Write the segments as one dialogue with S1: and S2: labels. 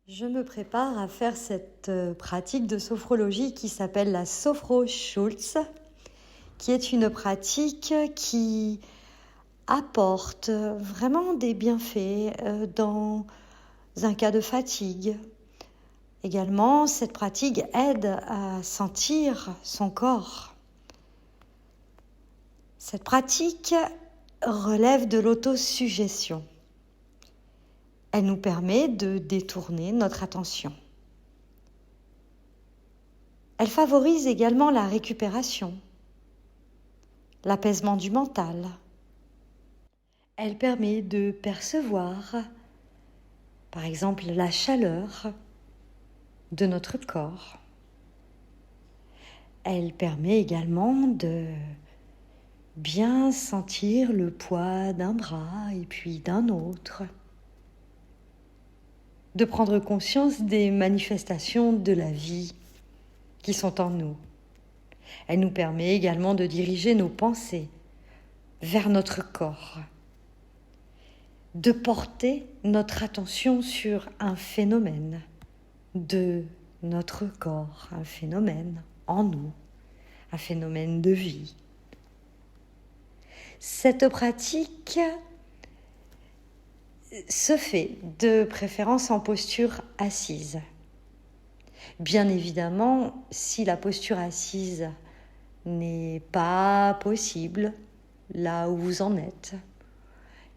S1: Je me prépare à faire cette pratique de sophrologie qui s'appelle la Sophro-Schultz, qui est une pratique qui apporte vraiment des bienfaits dans un cas de fatigue. Également, cette pratique aide à sentir son corps. Cette pratique relève de l'autosuggestion. Elle nous permet de détourner notre attention. Elle favorise également la récupération, l'apaisement du mental. Elle permet de percevoir, par exemple, la chaleur de notre corps. Elle permet également de bien sentir le poids d'un bras et puis d'un autre. De prendre conscience des manifestations de la vie qui sont en nous. Elle nous permet également de diriger nos pensées vers notre corps, de porter notre attention sur un phénomène de notre corps, un phénomène en nous, un phénomène de vie. Cette pratique se fait de préférence en posture assise. Bien évidemment, si la posture assise n'est pas possible là où vous en êtes,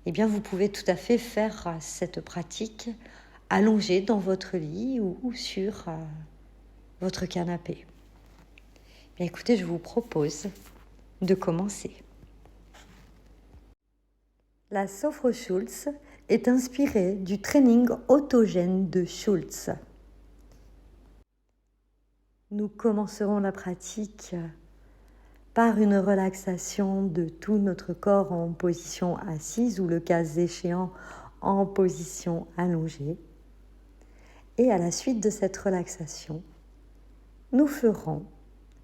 S1: eh bien vous pouvez tout à fait faire cette pratique allongé dans votre lit ou sur votre canapé. Bien, écoutez, je vous propose de commencer. La Sophro-Schultz est inspirée du training autogène de Schultz. Nous commencerons la pratique par une relaxation de tout notre corps en position assise ou le cas échéant en position allongée. Et à la suite de cette relaxation, nous ferons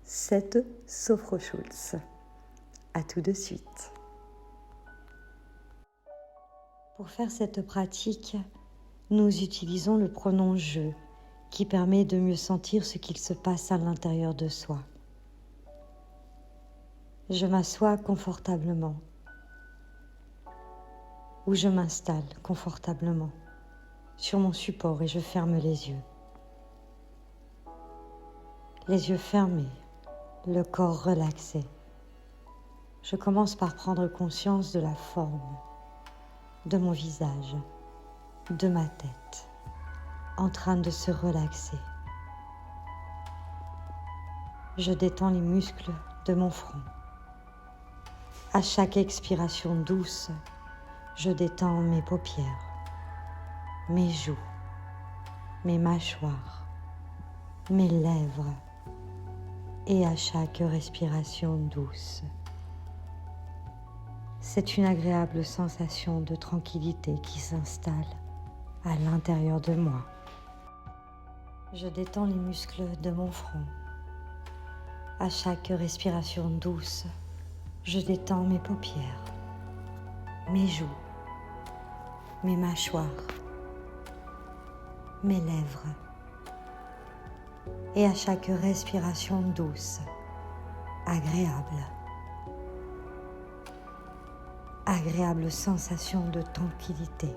S1: cette Sophro-Schultz. À tout de suite. Pour faire cette pratique, nous utilisons le pronom « je » qui permet de mieux sentir ce qu'il se passe à l'intérieur de soi. Je m'assois confortablement ou je m'installe confortablement sur mon support et je ferme les yeux. Les yeux fermés, le corps relaxé. Je commence par prendre conscience de la forme de mon visage, de ma tête, en train de se relaxer. Je détends les muscles de mon front. À chaque expiration douce, je détends mes paupières, mes joues, mes mâchoires, mes lèvres et à chaque respiration douce. C'est une agréable sensation de tranquillité qui s'installe à l'intérieur de moi. Je détends les muscles de mon front. À chaque respiration douce, je détends mes paupières, mes joues, mes mâchoires, mes lèvres. Et à chaque respiration douce, agréable sensation de tranquillité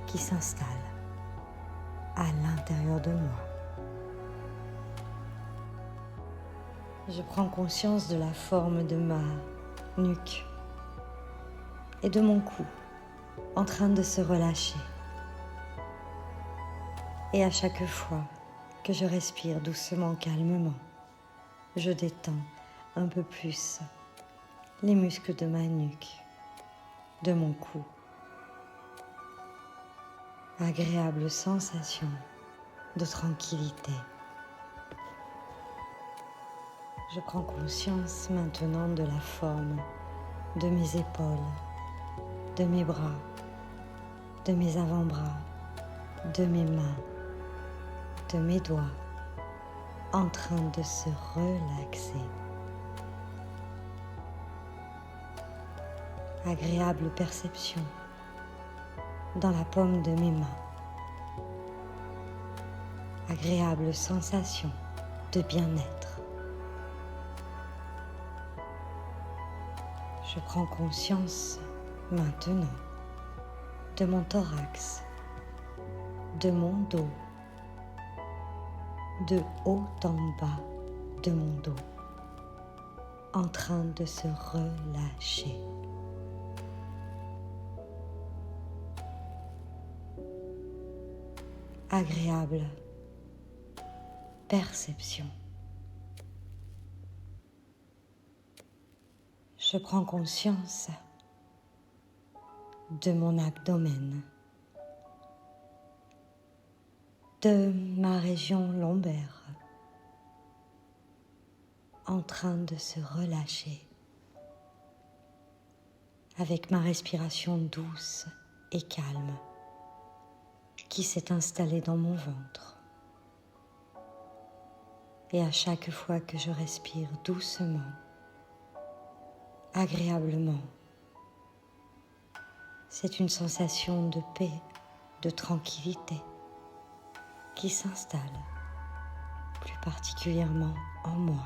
S1: qui s'installe à l'intérieur de moi. Je prends conscience de la forme de ma nuque et de mon cou en train de se relâcher. Et à chaque fois que je respire doucement, calmement, je détends un peu plus les muscles de ma nuque, de mon cou. Agréable sensation de tranquillité. Je prends conscience maintenant de la forme de mes épaules, de mes bras, de mes avant-bras, de mes mains, de mes doigts, en train de se relaxer. Agréable perception dans la paume de mes mains, agréable sensation de bien-être. Je prends conscience maintenant de mon thorax, de mon dos, de haut en bas de mon dos, en train de se relâcher. Agréable perception. Je prends conscience de mon abdomen, de ma région lombaire, en train de se relâcher avec ma respiration douce et calme qui s'est installée dans mon ventre. Et à chaque fois que je respire doucement, agréablement, c'est une sensation de paix, de tranquillité qui s'installe, plus particulièrement en moi.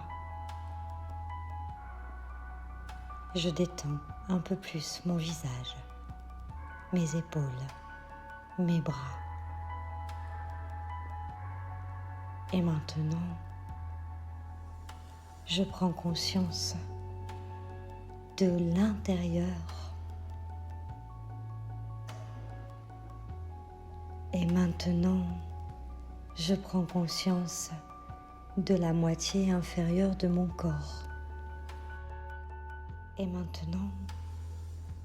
S1: Je détends un peu plus mon visage, mes épaules, mes bras. Et maintenant, je prends conscience de l'intérieur. Et maintenant, je prends conscience de la moitié inférieure de mon corps. Et maintenant,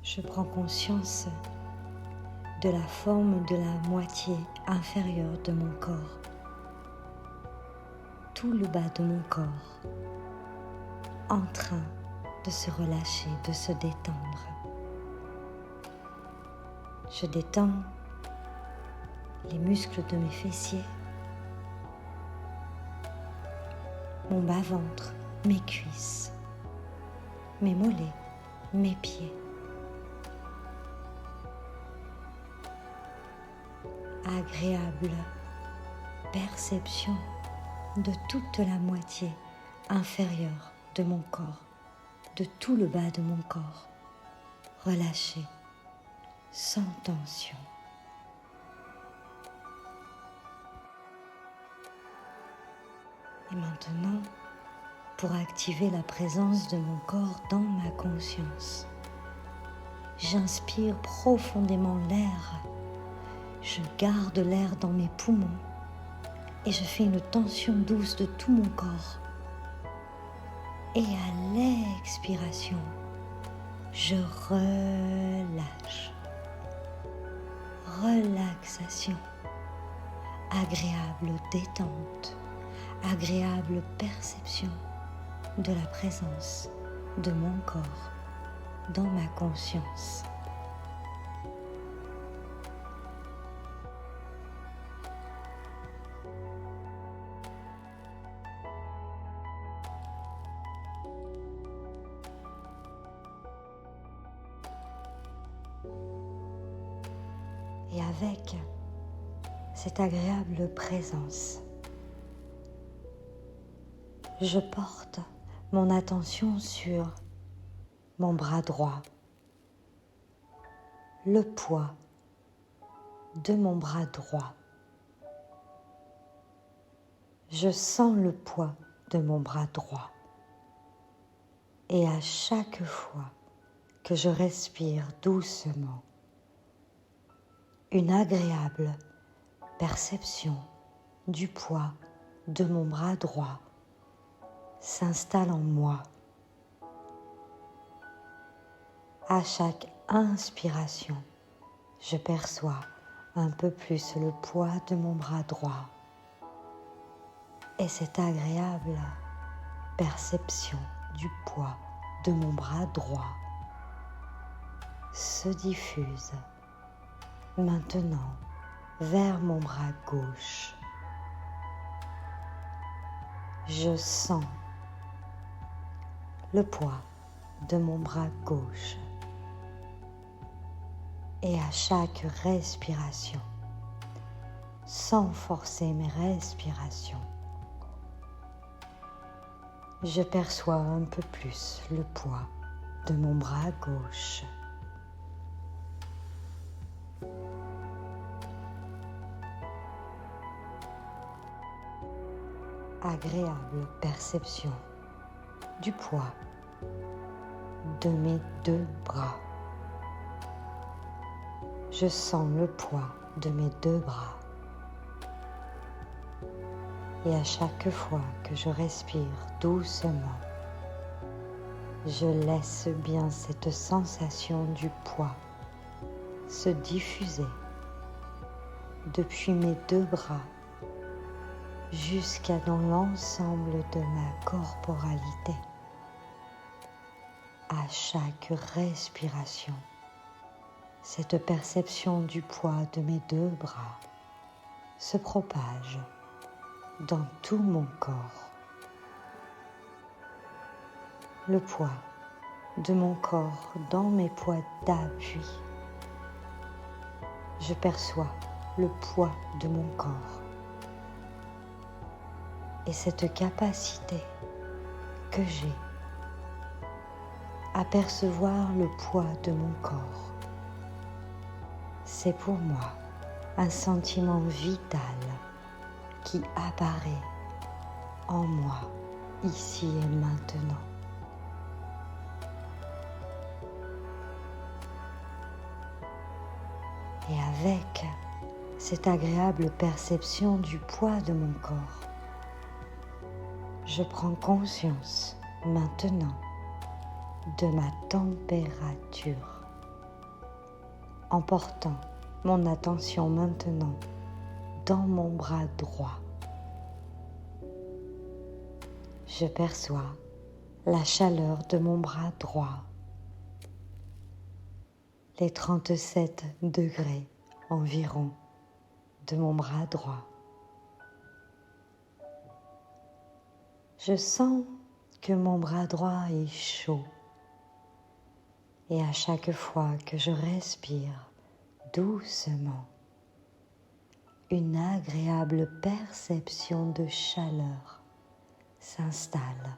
S1: je prends conscience de la forme de la moitié inférieure de mon corps. Tout le bas de mon corps, en train de se relâcher, de se détendre. Je détends les muscles de mes fessiers, mon bas-ventre, mes cuisses, mes mollets, mes pieds. Agréable perception de toute la moitié inférieure de mon corps, de tout le bas de mon corps, relâché, sans tension. Et maintenant, pour activer la présence de mon corps dans ma conscience, j'inspire profondément l'air, je garde l'air dans mes poumons et je fais une tension douce de tout mon corps. Et à l'expiration, je relâche. Relaxation, agréable détente, agréable perception de la présence de mon corps dans ma conscience. Et avec cette agréable présence, je porte mon attention sur mon bras droit, le poids de mon bras droit. Je sens le poids de mon bras droit. Et à chaque fois que je respire doucement, une agréable perception du poids de mon bras droit s'installe en moi. À chaque inspiration, je perçois un peu plus le poids de mon bras droit. Et cette agréable perception du poids de mon bras droit se diffuse maintenant vers mon bras gauche. Je sens le poids de mon bras gauche. Et à chaque respiration, sans forcer mes respirations. Je perçois un peu plus le poids de mon bras gauche. Agréable perception du poids de mes deux bras. Je sens le poids de mes deux bras. Et à chaque fois que je respire doucement, je laisse bien cette sensation du poids se diffuser depuis mes deux bras jusqu'à dans l'ensemble de ma corporalité. À chaque respiration, cette perception du poids de mes deux bras se propage dans tout mon corps. Le poids de mon corps dans mes poids d'appui. Je perçois le poids de mon corps et cette capacité que j'ai à percevoir le poids de mon corps. C'est pour moi un sentiment vital qui apparaît en moi ici et maintenant. Et avec cette agréable perception du poids de mon corps, je prends conscience maintenant de ma température en portant mon attention maintenant dans mon bras droit. Je perçois la chaleur de mon bras droit, les 37 degrés environ de mon bras droit. Je sens que mon bras droit est chaud et à chaque fois que je respire doucement, une agréable perception de chaleur s'installe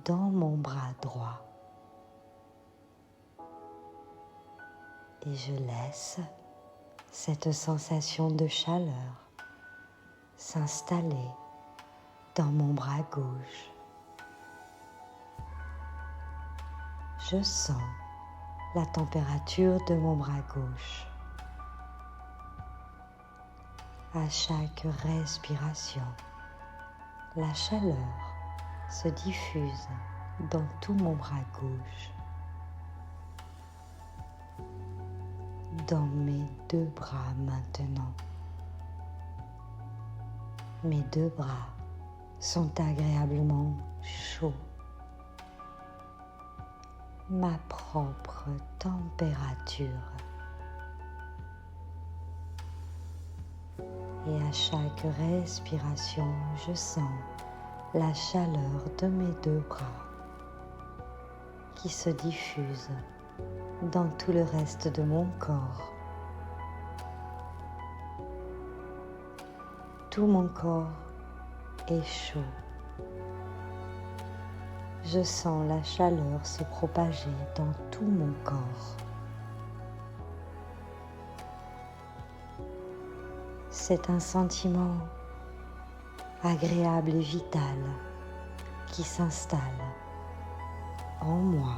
S1: dans mon bras droit. Et je laisse cette sensation de chaleur s'installer dans mon bras gauche. Je sens la température de mon bras gauche. À chaque respiration, la chaleur se diffuse dans tout mon bras gauche. Dans mes deux bras maintenant. Mes deux bras sont agréablement chauds. Ma propre température. Et à chaque respiration, je sens la chaleur de mes deux bras qui se diffuse dans tout le reste de mon corps. Tout mon corps est chaud. Je sens la chaleur se propager dans tout mon corps. C'est un sentiment agréable et vital qui s'installe en moi.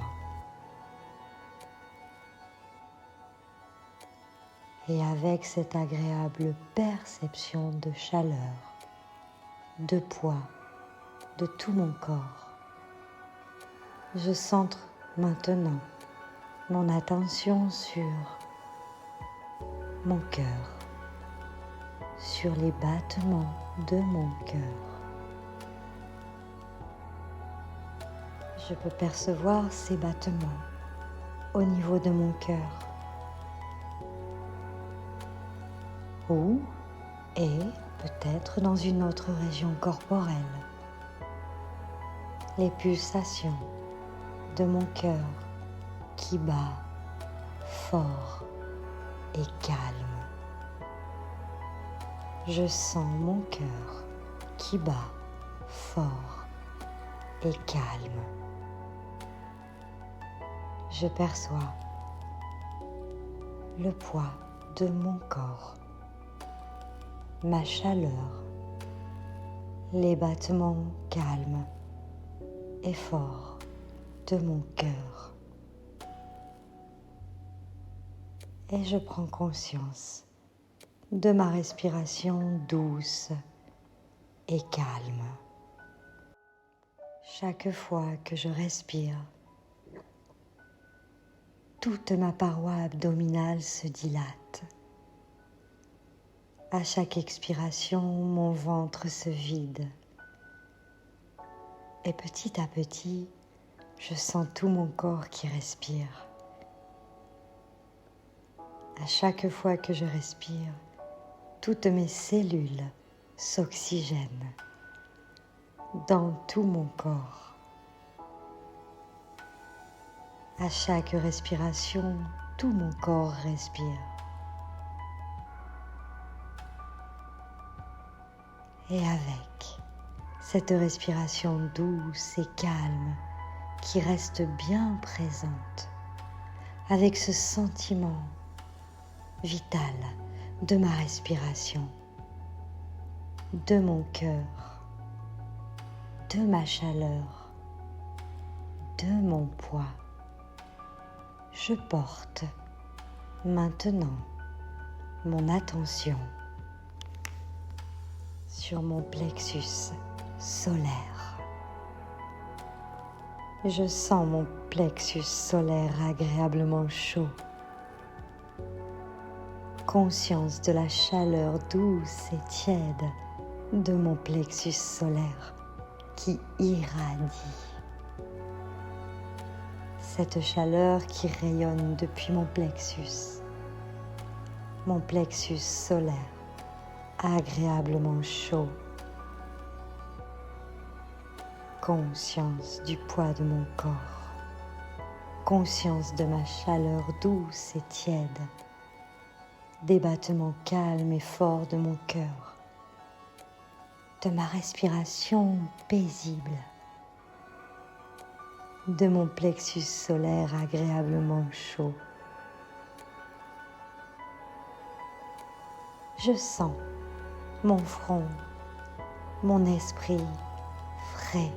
S1: Et avec cette agréable perception de chaleur, de poids, de tout mon corps, je centre maintenant mon attention sur mon cœur, sur les battements de mon cœur. Je peux percevoir ces battements au niveau de mon cœur. Ou et peut-être dans une autre région corporelle. Les pulsations de mon cœur qui bat fort et calme. Je sens mon cœur qui bat fort et calme. Je perçois le poids de mon corps, ma chaleur, les battements calmes et forts de mon cœur. Et je prends conscience de ma respiration douce et calme. Chaque fois que je respire, toute ma paroi abdominale se dilate. À chaque expiration, mon ventre se vide. Et petit à petit, je sens tout mon corps qui respire. À chaque fois que je respire, toutes mes cellules s'oxygènent dans tout mon corps. À chaque respiration, tout mon corps respire. Et avec cette respiration douce et calme qui reste bien présente, avec ce sentiment vital de ma respiration, de mon cœur, de ma chaleur, de mon poids, je porte maintenant mon attention sur mon plexus solaire. Je sens mon plexus solaire agréablement chaud. Conscience de la chaleur douce et tiède de mon plexus solaire qui irradie. Cette chaleur qui rayonne depuis mon plexus solaire agréablement chaud. Conscience du poids de mon corps, conscience de ma chaleur douce et tiède, des battements calmes et forts de mon cœur, de ma respiration paisible, de mon plexus solaire agréablement chaud. Je sens mon front, mon esprit frais.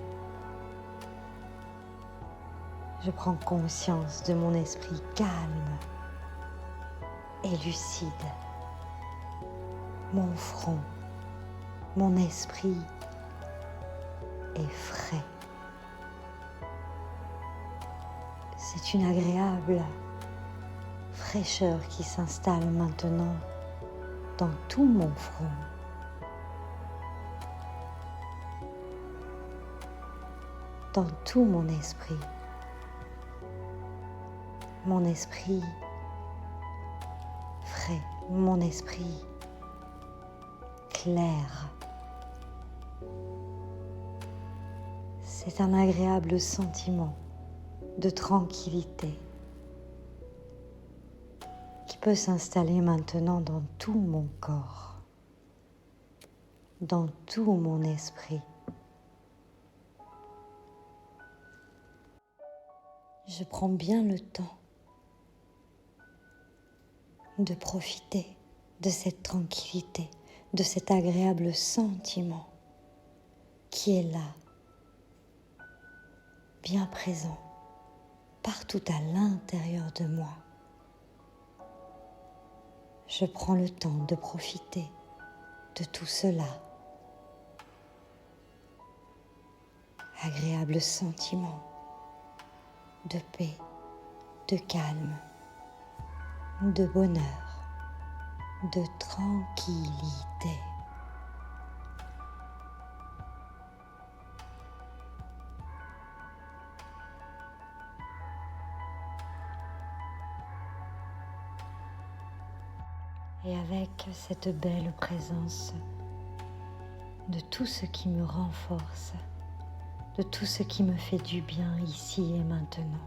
S1: Je prends conscience de mon esprit calme et lucide. Mon front, mon esprit est frais. C'est une agréable fraîcheur qui s'installe maintenant dans tout mon front. Dans tout mon esprit. Mon esprit frais, mon esprit clair. C'est un agréable sentiment de tranquillité qui peut s'installer maintenant dans tout mon corps, dans tout mon esprit. Je prends bien le temps de profiter de cette tranquillité, de cet agréable sentiment qui est là, bien présent, partout à l'intérieur de moi. Je prends le temps de profiter de tout cela. Agréable sentiment de paix, de calme, de bonheur, de tranquillité. Et avec cette belle présence de tout ce qui me renforce, de tout ce qui me fait du bien ici et maintenant,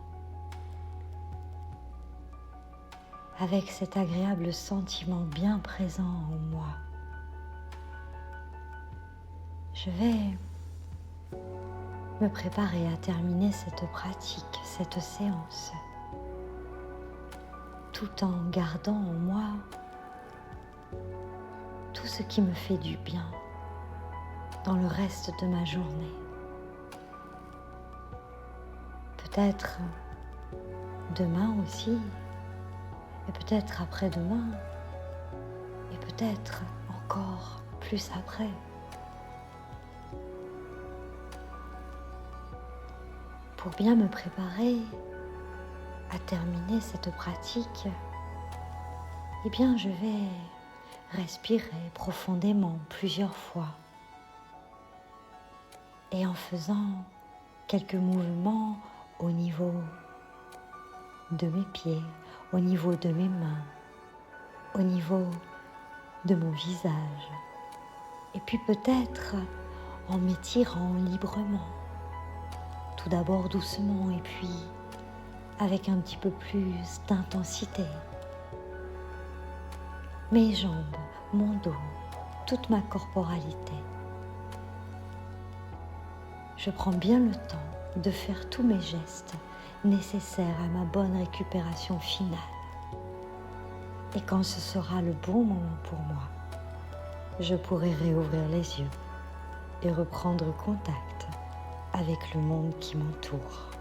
S1: avec cet agréable sentiment bien présent en moi, je vais me préparer à terminer cette pratique, cette séance, tout en gardant en moi tout ce qui me fait du bien dans le reste de ma journée. Peut-être demain aussi, et peut-être après-demain, et peut-être encore plus après. Pour bien me préparer à terminer cette pratique, eh bien je vais respirer profondément plusieurs fois. Et en faisant quelques mouvements au niveau de mes pieds, au niveau de mes mains, au niveau de mon visage. Et puis peut-être en m'étirant librement. Tout d'abord doucement et puis avec un petit peu plus d'intensité. Mes jambes, mon dos, toute ma corporalité. Je prends bien le temps de faire tous mes gestes nécessaires à ma bonne récupération finale. Et quand ce sera le bon moment pour moi, je pourrai réouvrir les yeux et reprendre contact avec le monde qui m'entoure.